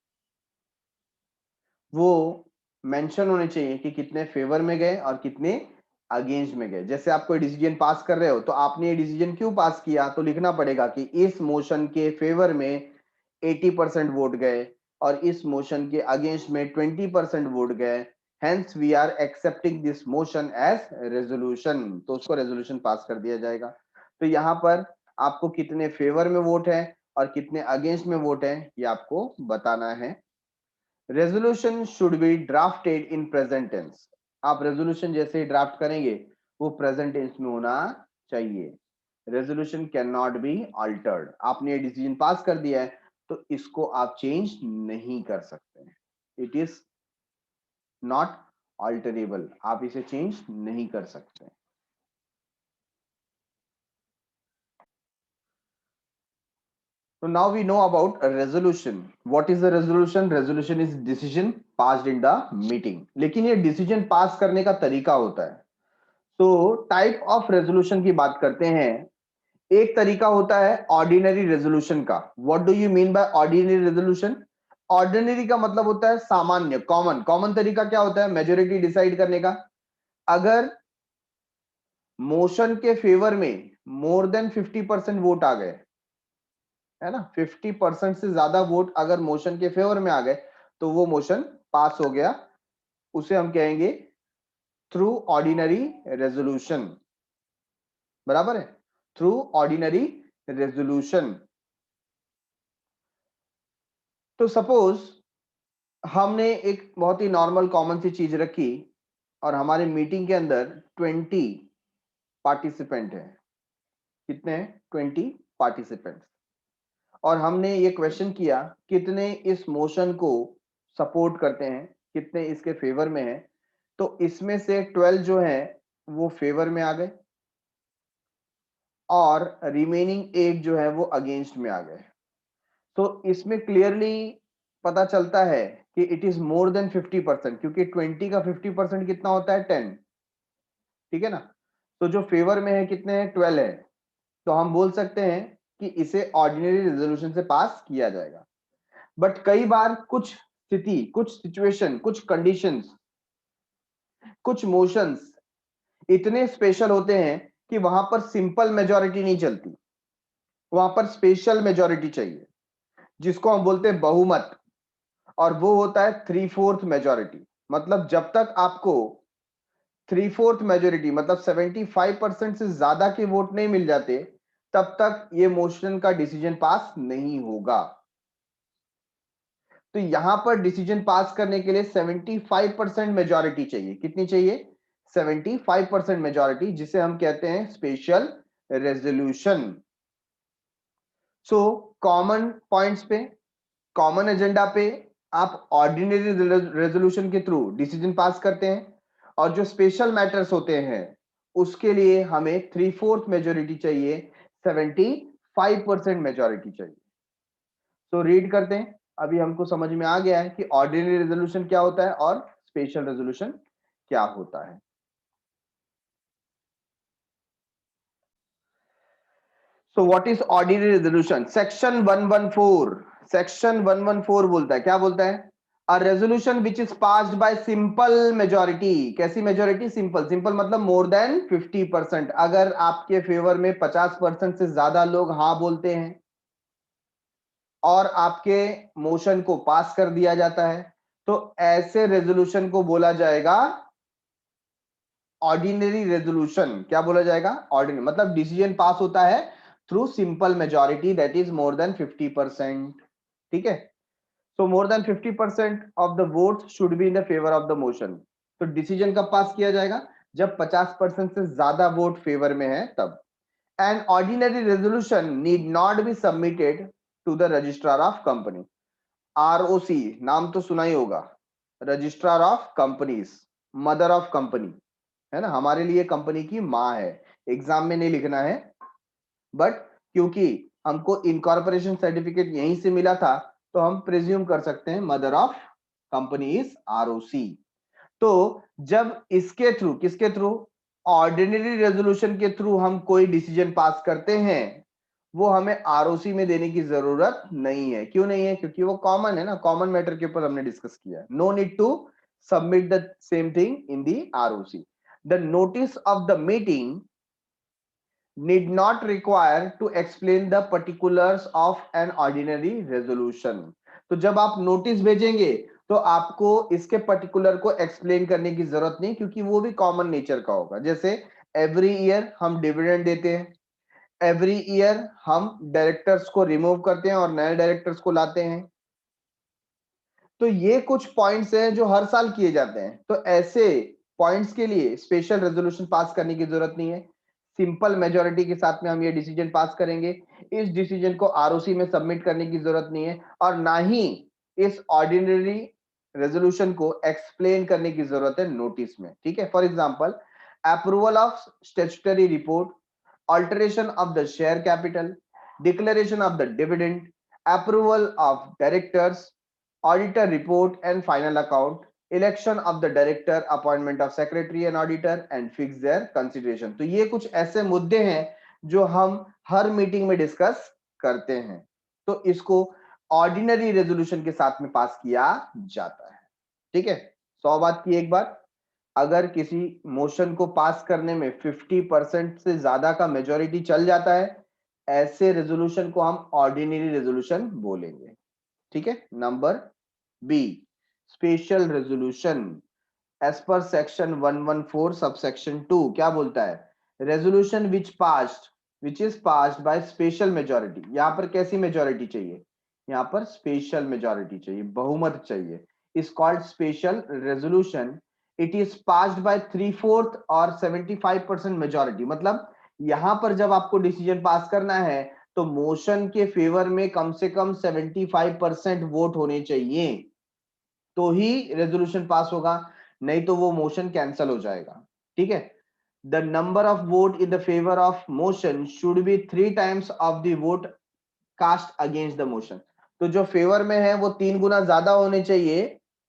वो मेंशन होने चाहिए कि कितने फेवर में गए और कितने अगेंस्ट में गए। जैसे आप कोई डिसीजन पास कर रहे हो तो आपने ये डिसीजन क्यों पास किया, तो लिखना पड़ेगा कि इस मोशन के फेवर में 80% वोट गए और इस मोशन के अगेंस्ट में 20% वोट गए, hence we are accepting this motion as resolution. तो उसको रेजोल्यूशन पास कर दिया जाएगा। तो यहां पर आपको कितने फेवर में वोट है और कितने अगेंस्ट में वोट है ये आपको बताना है। Resolution should be drafted in present tense. आप रेजोल्यूशन जैसे ही ड्राफ्ट करेंगे वो प्रेजेंट टेंस में होना चाहिए। Resolution can not be altered. आपने ये डिसीजन पास कर दिया है तो इसको आप चेंज नहीं कर सकते। इट इज नॉट अल्टरेबल, आप इसे चेंज नहीं कर सकते। So now we know about a resolution. What is the resolution? Resolution is decision passed in the meeting. लेकिन ये decision pass करने का तरीका होता है। तो टाइप ऑफ रेजोल्यूशन की बात करते हैं। एक तरीका होता है ऑर्डिनरी रेजोल्यूशन का। What do you mean by ordinary resolution? Ordinary का मतलब होता है सामान्य, कॉमन। कॉमन तरीका क्या होता है? मेजोरिटी डिसाइड करने का। अगर मोशन के फेवर में मोर देन 50% वोट आ गए, है ना, 50% से ज्यादा वोट अगर मोशन के फेवर में आ गए तो वो मोशन पास हो गया, उसे हम कहेंगे थ्रू ऑर्डिनरी रेजोल्यूशन। बराबर है? Through ordinary resolution. तो सपोज हमने एक बहुत ही नॉर्मल कॉमन सी चीज रखी और हमारे मीटिंग के अंदर 20 पार्टिसिपेंट हैं। कितने हैं? 20 पार्टिसिपेंट्स। और हमने ये क्वेश्चन किया कितने इस मोशन को सपोर्ट करते हैं, कितने इसके फेवर में हैं। तो इसमें से 12 जो है वो फेवर में आ गए और रिमेनिंग 8 जो है वो अगेंस्ट में आ गए। तो इसमें क्लियरली पता चलता है कि इट इज मोर देन 50%, क्योंकि 20 का 50% कितना होता है? 10। ठीक है ना? तो जो फेवर में है कितने हैं? 12 है। तो हम बोल सकते हैं कि इसे ऑर्डिनरी रेजोल्यूशन से पास किया जाएगा। बट कई बार कुछ स्थिति, कुछ सिचुएशन, कुछ कंडीशंस, कुछ मोशंस इतने स्पेशल होते हैं कि वहां पर सिंपल मेजॉरिटी नहीं चलती, वहां पर स्पेशल मेजॉरिटी चाहिए, जिसको हम बोलते हैं बहुमत। और वो होता है 3/4 मेजॉरिटी। मतलब जब तक आपको 3/4 मेजोरिटी मतलब 75% से ज्यादा के वोट नहीं मिल जाते, तब तक ये मोशन का डिसीजन पास नहीं होगा। तो यहां पर डिसीजन पास करने के लिए 75% मेजॉरिटी चाहिए। कितनी चाहिए? 75% मेजॉरिटी, जिसे हम कहते हैं special resolution. So common points पे, कॉमन एजेंडा पे आप ऑर्डिनरी रेजोल्यूशन के थ्रू डिसीजन पास करते हैं, और जो स्पेशल मैटर्स होते हैं उसके लिए हमें 3/4 मेजोरिटी चाहिए, 75% मेजोरिटी चाहिए। तो रीड करते हैं। अभी हमको समझ में आ गया है कि ऑर्डिनरी रेजोल्यूशन क्या होता है और स्पेशल रेजोल्यूशन क्या होता है। So what is ordinary resolution? Section 114, section 114 बोलता है, क्या बोलता है? A resolution which is passed bye simple majority. कैसी मेजॉरिटी? सिंपल। सिंपल मतलब मोर देन 50%। अगर आपके फेवर में 50% से ज्यादा लोग हाँ बोलते हैं और आपके मोशन को पास कर दिया जाता है, तो ऐसे रेजोल्यूशन को बोला जाएगा ऑर्डिनरी रेजोल्यूशन। क्या बोला जाएगा? ऑर्डिनरी। मतलब डिसीजन पास होता है through simple majority, that is more than 50%। ठीक है? So more than 50% of the vote should be in the favour of the motion. तो डिसीजन कब पास किया जाएगा? जब 50% से ज्यादा वोट फेवर में है तब। An ordinary resolution need not be submitted to the registrar of company. ROC नाम तो सुना ही होगा, registrar of companies, mother of company, है ना? हमारे लिए कंपनी की माँ है। एग्जाम में नहीं लिखना है, बट क्योंकि हमको इनकॉर्पोरेशन सर्टिफिकेट यहीं से मिला था, तो हम प्रिज्यूम कर सकते हैं mother of company is ROC. तो जब इसके थ्रू, किसके थ्रू? ऑर्डिनरी रेजोल्यूशन के थ्रू हम कोई डिसीजन पास करते हैं, वो हमें आरओसी में देने की जरूरत नहीं है। क्यों नहीं है? क्योंकि वो कॉमन है ना, कॉमन मैटर के ऊपर हमने डिस्कस किया है। No need to submit the same thing in the ROC. The notice of the meeting need not require to explain the particulars of an ordinary resolution। तो जब आप नोटिस भेजेंगे तो आपको इसके पर्टिकुलर को एक्सप्लेन करने की जरूरत नहीं, क्योंकि वो भी कॉमन नेचर का होगा। जैसे एवरी ईयर हम डिविडेंड देते हैं, एवरी ईयर हम डायरेक्टर्स को रिमूव करते हैं और नए डायरेक्टर्स को लाते हैं। तो ये कुछ पॉइंट्स हैं जो हर साल किए जाते हैं। तो ऐसे पॉइंट्स के लिए स्पेशल रेजोल्यूशन पास करने की जरूरत नहीं है। सिंपल मेजॉरिटी के साथ में हम ये डिसीजन पास करेंगे। इस डिसीजन को आरओसी में सबमिट करने की जरूरत नहीं है, और ना ही इस ऑर्डिनरी रेजोल्यूशन को एक्सप्लेन करने की जरूरत है नोटिस में। ठीक है? For example, approval of statutory report, alteration of the share capital, declaration of the dividend, approval of directors, auditor report and final account, election of the director, appointment of secretary and auditor, and fix their consideration। तो ये कुछ ऐसे मुद्दे हैं जो हम हर meeting में discuss करते हैं, तो इसको ऑर्डिनरी रेजोल्यूशन के साथ में पास किया जाता है। ठीक है? 100 बात की एक बार। अगर किसी मोशन को पास करने में 50% से ज्यादा का मेजोरिटी चल जाता है, ऐसे रेजोल्यूशन को हम ऑर्डिनरी रेजोल्यूशन बोलेंगे। ठीक है? Number B, special resolution. As per section 114 subsection 2 क्या बोलता है? Resolution which passed which is passed by special majority. यहां पर कैसी मेजोरिटी चाहिए? यहां पर स्पेशल मेजोरिटी चाहिए, बहुमत चाहिए, is called special resolution. It is passed bye 3/4 और 75% मेजोरिटी। मतलब यहां पर जब आपको डिसीजन पास करना है तो मोशन के फेवर में कम से कम 75% वोट होने चाहिए, तो ही रेजोल्यूशन पास होगा, नहीं तो वो मोशन कैंसल हो जाएगा। ठीक है, the number of vote in the favour of motion should be 3 times of the vote cast against the motion. तो जो फेवर में है वो 3 गुना ज्यादा होने चाहिए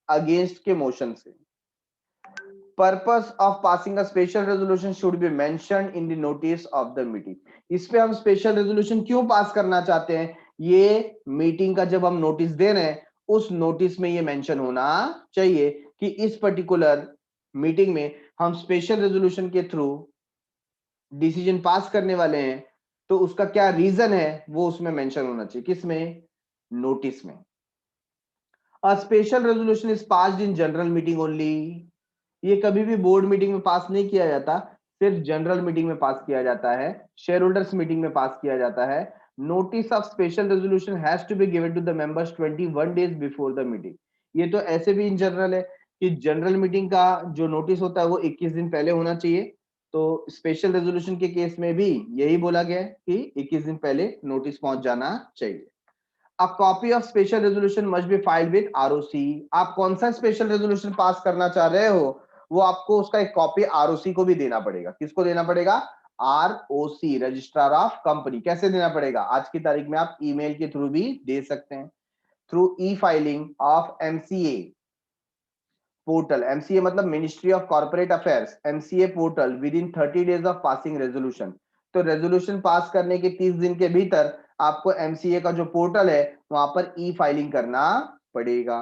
अगेंस्ट के मोशन से। Purpose of passing a special resolution should B mentioned in the notice of the meeting. इस पे हम स्पेशल रेजोल्यूशन क्यों पास करना चाहते हैं? ये मीटिंग का जब हम नोटिस दे रहे हैं उस नोटिस में ये मेंशन होना चाहिए कि इस पर्टिकुलर मीटिंग में हम स्पेशल रेजोल्यूशन के थ्रू डिसीजन पास करने वाले हैं, तो उसका क्या रीजन है वो उसमें मेंशन होना चाहिए। किसमें? नोटिस में। A special resolution is passed in general meeting only. ये कभी भी बोर्ड मीटिंग में पास नहीं किया जाता, सिर्फ जनरल मीटिंग में पास किया जाता है, शेयर होल्डर्स मीटिंग में पास किया जाता है। Notice of special resolution has to be given to the members 21 days before the meeting. ये तो ऐसे भी इन जनरल है कि जनरल मीटिंग का जो नोटिस होता है वो 21 दिन पहले होना चाहिए, तो स्पेशल रेजोल्यूशन के केस में भी यही बोला गया है कि 21 दिन पहले नोटिस पहुंच जाना चाहिए। A copy of special resolution must be filed with ROC। आप कौन सा स्पेशल रेजोल्यूशन पास करना चाह रहे हो वो आपको उसका एक कॉपी ROC को भी देना पड़ेगा। किसको देना पड़ेगा? ROC, registrar of company. कैसे देना पड़ेगा? आज की तारीख में आप ईमेल के थ्रू भी दे सकते हैं, through E filing of MCA portal. MCA मतलब ministry of corporate affairs. MCA portal with in 30 days of passing resolution. तो रेजोल्यूशन पास करने के 30 दिन के भीतर आपको MCA का जो पोर्टल है वहां पर ई फाइलिंग करना पड़ेगा।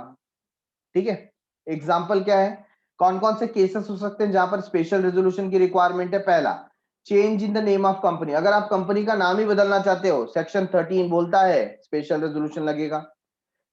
ठीक है, एग्जाम्पल क्या है? कौन कौन से केसेस हो सकते हैं जहां पर स्पेशल रेजोल्यूशन की रिक्वायरमेंट है? पहला, change in the name of company. अगर आप कंपनी का नाम ही बदलना चाहते हो, सेक्शन 13 बोलता है स्पेशल रेजोल्यूशन लगेगा।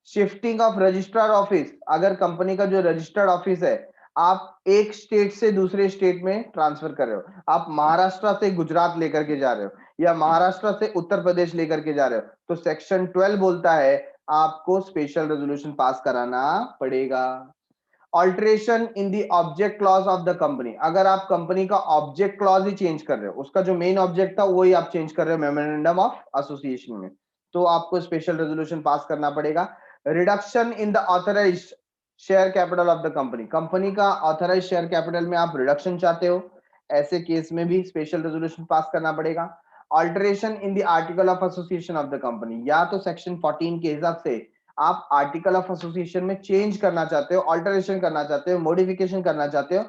Shifting of registrar office. अगर कंपनी का जो रजिस्टर्ड ऑफिस है आप एक स्टेट से दूसरे स्टेट में ट्रांसफर कर रहे हो, आप महाराष्ट्र से गुजरात लेकर के जा रहे हो या महाराष्ट्र से उत्तर प्रदेश लेकर के जा रहे हो, तो सेक्शन 12 बोलता है आपको स्पेशल रेजोल्यूशन पास कराना पड़ेगा। Alteration in the object clause of the company. अगर आप कंपनी का ऑब्जेक्ट क्लॉज ही चेंज कर रहे हो, उसका जो मेन ऑब्जेक्ट था वही आप चेंज कर रहे हो मेमोरेंडम ऑफ एसोसिएशन में, तो आपको स्पेशल रेजोल्यूशन पास करना पड़ेगा। Reduction in the authorised share capital of the company. Company का ऑथराइज शेयर कैपिटल में आप रिडक्शन चाहते हो, ऐसे केस में भी स्पेशल रेजोल्यूशन पास करना पड़ेगा। Alteration in the article of association of the company, या तो सेक्शन 14 के हिसाब से आप आर्टिकल ऑफ एसोसिएशन में चेंज करना चाहते हो, ऑल्टरेशन करना चाहते हो, मॉडिफिकेशन करना चाहते हो,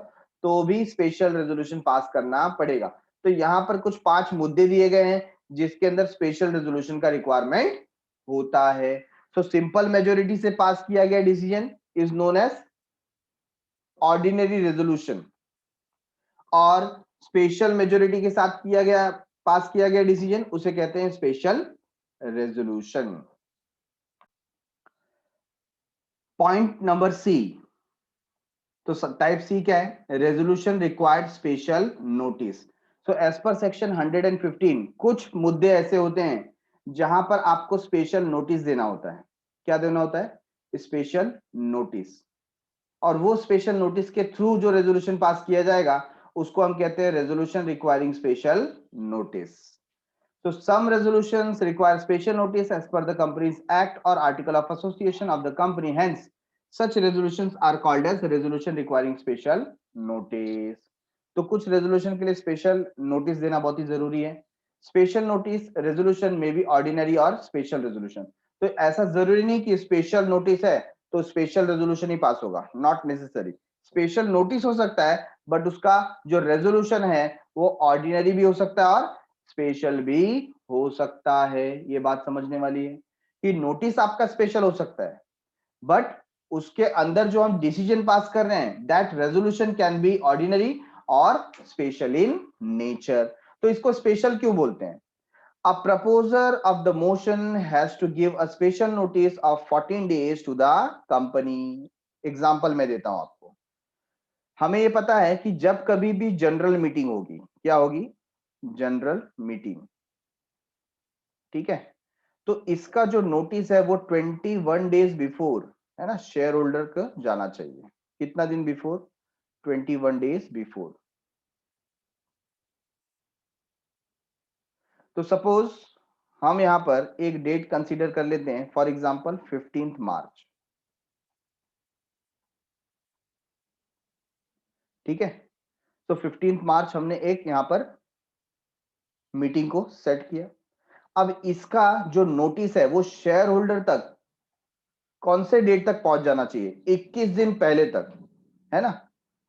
तो भी स्पेशल रेजोल्यूशन पास करना पड़ेगा। तो यहां पर कुछ 5 मुद्दे दिए गए हैं जिसके अंदर स्पेशल रेजोल्यूशन का रिक्वायरमेंट होता है। सो सिंपल मेजोरिटी से पास किया गया decision is known as ordinary resolution, और स्पेशल मेजोरिटी के साथ किया गया पास किया गया डिसीजन उसे कहते हैं special resolution. Point number C, तो टाइप सी क्या है? Resolution required special notice. So as per section 115 कुछ मुद्दे ऐसे होते हैं जहां पर आपको स्पेशल नोटिस देना होता है। क्या देना होता है? Special notice. और वो स्पेशल नोटिस के थ्रू जो रेजोल्यूशन पास किया जाएगा उसको हम कहते हैं resolution requiring special notice. So some resolutions require special notice as per the Companies Act or Article of Association of the company. Hence, such resolutions are called as resolution requiring special notice. तो कुछ resolution के लिए special notice देना बहुत ही जरूरी है। Special notice resolution में भी ऑर्डिनरी और स्पेशल रेजोल्यूशन। तो ऐसा जरूरी नहीं कि स्पेशल नोटिस है तो स्पेशल रेजोल्यूशन ही पास होगा, नॉट नेसेसरी। स्पेशल नोटिस हो सकता है बट उसका जो रेजोल्यूशन है वो ऑर्डिनरी भी हो सकता है और स्पेशल भी हो सकता है। ये बात समझने वाली है कि नोटिस आपका स्पेशल हो सकता है बट उसके अंदर जो हम डिसीजन पास कर रहे हैं that resolution can be ordinary और स्पेशल इन नेचर। तो इसको स्पेशल क्यों बोलते हैं? A proposer of the motion has to give a special notice of 14 days to the company। Example मैं देता हूं आपको। हमें यह पता है कि जब कभी भी जनरल मीटिंग होगी, क्या होगी? जनरल मीटिंग, ठीक है, तो इसका जो नोटिस है वो 21 डेज बिफोर, है ना, शेयर होल्डर को जाना चाहिए। कितना दिन बिफोर? 21 days before. तो सपोज हम यहां पर एक डेट कंसीडर कर लेते हैं, फॉर एग्जांपल 15 मार्च। ठीक है, तो 15 मार्च हमने एक यहां पर मीटिंग को सेट किया। अब इसका जो नोटिस है वो शेयर होल्डर तक कौन से डेट तक पहुंच जाना चाहिए? 21 दिन पहले तक, है ना।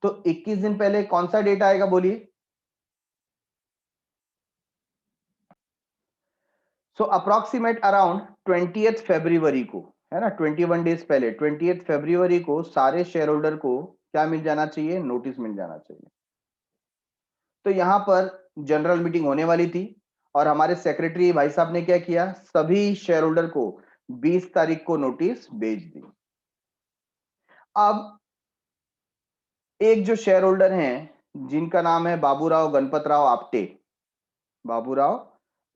तो 21 दिन पहले कौन सा डेट आएगा बोलिए? सो अप्रोक्सीमेट अराउंड 20th फरवरी को, है ना, 21 डेज पहले 20th फरवरी को सारे शेयर होल्डर को क्या मिल जाना चाहिए? नोटिस मिल जाना चाहिए। तो यहां पर जनरल मीटिंग होने वाली थी और हमारे सेक्रेटरी भाई साहब ने क्या किया? सभी शेयर होल्डर को 20 तारीख को नोटिस भेज दी। अब एक जो शेयर होल्डर हैं जिनका नाम है बाबूराव गणपतराव आपटे, बाबूराव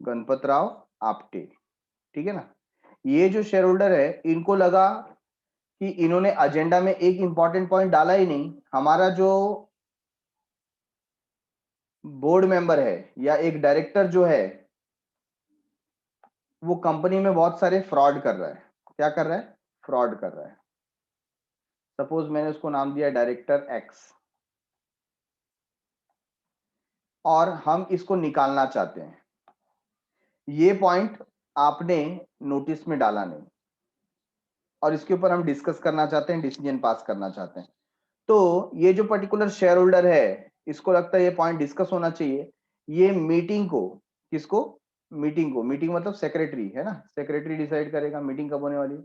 गणपतराव आपटे, ठीक है ना, ये जो शेयर होल्डर है इनको लगा कि इन्होंने एजेंडा में एक इंपॉर्टेंट पॉइंट डाला ही नहीं। हमारा जो बोर्ड मेंबर है या एक डायरेक्टर जो है वो कंपनी में बहुत सारे फ्रॉड कर रहा है। क्या कर रहा है? फ्रॉड कर रहा है। सपोज मैंने उसको नाम दिया डायरेक्टर एक्स और हम इसको निकालना चाहते हैं। ये पॉइंट आपने नोटिस में डाला नहीं और इसके ऊपर हम डिस्कस करना चाहते हैं, डिसीजन पास करना चाहते हैं। तो ये जो पर्टिकुलर शेयर होल्डर है इसको लगता है ये पॉइंट डिस्कस होना चाहिए। ये मीटिंग को, किसको? मीटिंग को, मीटिंग मतलब सेक्रेटरी, है ना, सेक्रेटरी डिसाइड करेगा मीटिंग कब होने वाली है।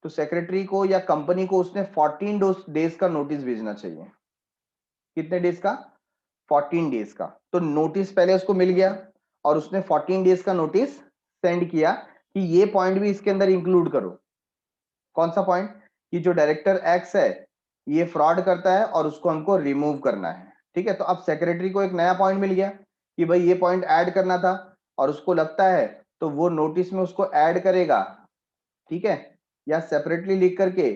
तो सेक्रेटरी को या कंपनी को उसने 14 डेज का नोटिस भेजना चाहिए। कितने डेज का? 14 डेज का। तो नोटिस पहले उसको मिल गया और उसने 14 डेज का नोटिस सेंड किया कि ये पॉइंट भी इसके अंदर इंक्लूड करो। कौन सा पॉइंट? कि जो डायरेक्टर एक्स है ये फ्रॉड करता है और उसको हमको रिमूव करना है। ठीक है, तो अब सेक्रेटरी को एक नया पॉइंट मिल गया कि भाई ये पॉइंट ऐड करना था और उसको लगता है तो वो नोटिस में उसको ऐड करेगा। ठीक है, या सेपरेटली लिख करके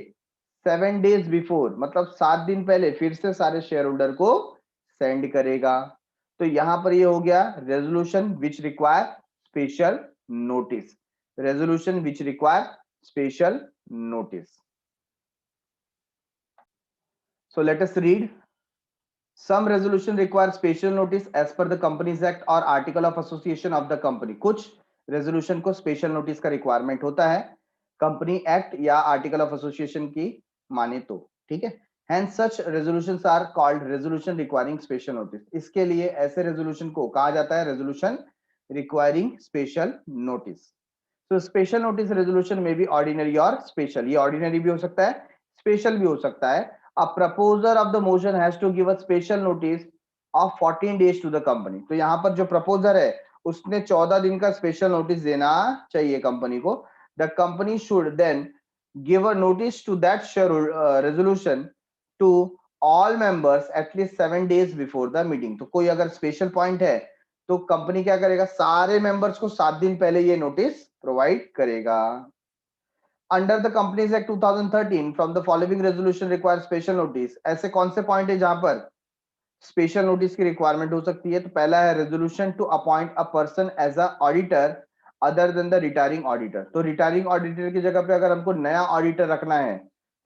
7 डेज बिफोर, मतलब 7 दिन पहले फिर से सारे शेयर होल्डर को सेंड करेगा। तो यहां पर ये हो गया resolution which require special notice, resolution which require special notice. So let us read. Some resolution require special notice as per the Companies Act or Article of Association of the company. कुछ resolution को special notice का requirement होता है company act या article of association की माने तो। ठीक है, hence such resolutions are called resolution requiring special notice. इसके लिए ऐसे रेजोल्यूशन को कहा जाता है रेजोल्यूशन रिक्वायरिंग स्पेशल नोटिस। तो स्पेशल नोटिस रेजोल्यूशन में भी ऑर्डिनरी और स्पेशल, ये ऑर्डिनरी भी हो सकता है, स्पेशल भी हो सकता है। A proposer of the motion has to give a special notice of 14 days to the company. तो यहाँ पर जो प्रपोजर है उसने 14 दिन का स्पेशल नोटिस देना चाहिए कंपनी को। The company should then give a notice to that resolution to all members at least 7 days before the meeting. तो कोई अगर स्पेशल पॉइंट है तो कंपनी क्या करेगा? सारे मेंबर्स को 7 दिन पहले ये नोटिस प्रोवाइड करेगा। Under the companies act 2013 from the following resolution require special notice. ऐसे कौन से पॉइंट है जहां पर स्पेशल नोटिस की रिक्वायरमेंट हो सकती है? तो पहला है resolution to appoint a person as a auditor other than the retiring auditor. तो रिटायरिंग ऑडिटर की जगह पे अगर हमको नया ऑडिटर रखना है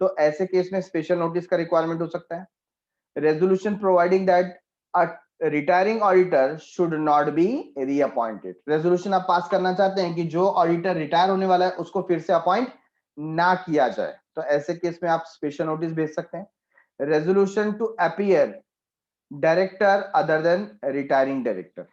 तो ऐसे केस में स्पेशल नोटिस का रिक्वायरमेंट हो सकता है। Resolution providing that a retiring auditor should not be reappointed. Resolution आप पास करना चाहते हैं कि जो ऑडिटर रिटायर होने वाला है उसको फिर से अपॉइंट ना किया जाए, तो ऐसे केस में आप स्पेशल नोटिस भेज सकते हैं। Resolution to appear director other than retiring director.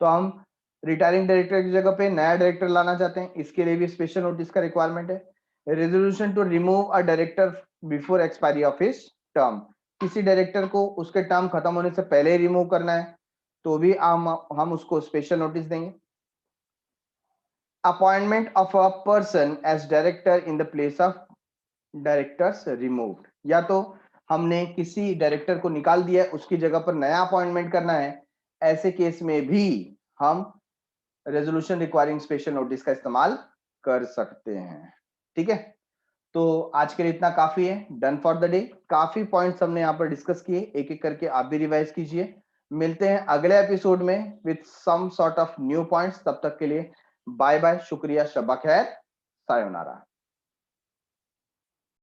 तो हम रिटायरिंग डायरेक्टर की जगह पे नया डायरेक्टर लाना चाहते हैं, इसके लिए भी स्पेशल नोटिस का रिक्वायरमेंट है। Resolution to remove a director before expiry of his term. किसी डायरेक्टर को उसके टर्म खत्म होने से पहले ही रिमूव करना है तो भी हम उसको स्पेशल नोटिस देंगे। Appointment of a person as director in the place of directors removed, या तो हमने किसी डायरेक्टर को निकाल दिया उसकी जगह पर नया अपॉइंटमेंट करना है, ऐसे केस में भी हम रेजोल्यूशन रिक्वायरिंग स्पेशल नोटिस का इस्तेमाल कर सकते हैं। ठीक है, तो आज के लिए इतना काफी है। Done for the day. काफी पॉइंट्स हमने यहाँ पर डिस्कस किए, एक एक करके आप भी रिवाइज कीजिए। मिलते हैं अगले एपिसोड में with some sort of new points. तब तक के लिए बाय बाय, शुक्रिया, शब्बा खैर, सायोनारा।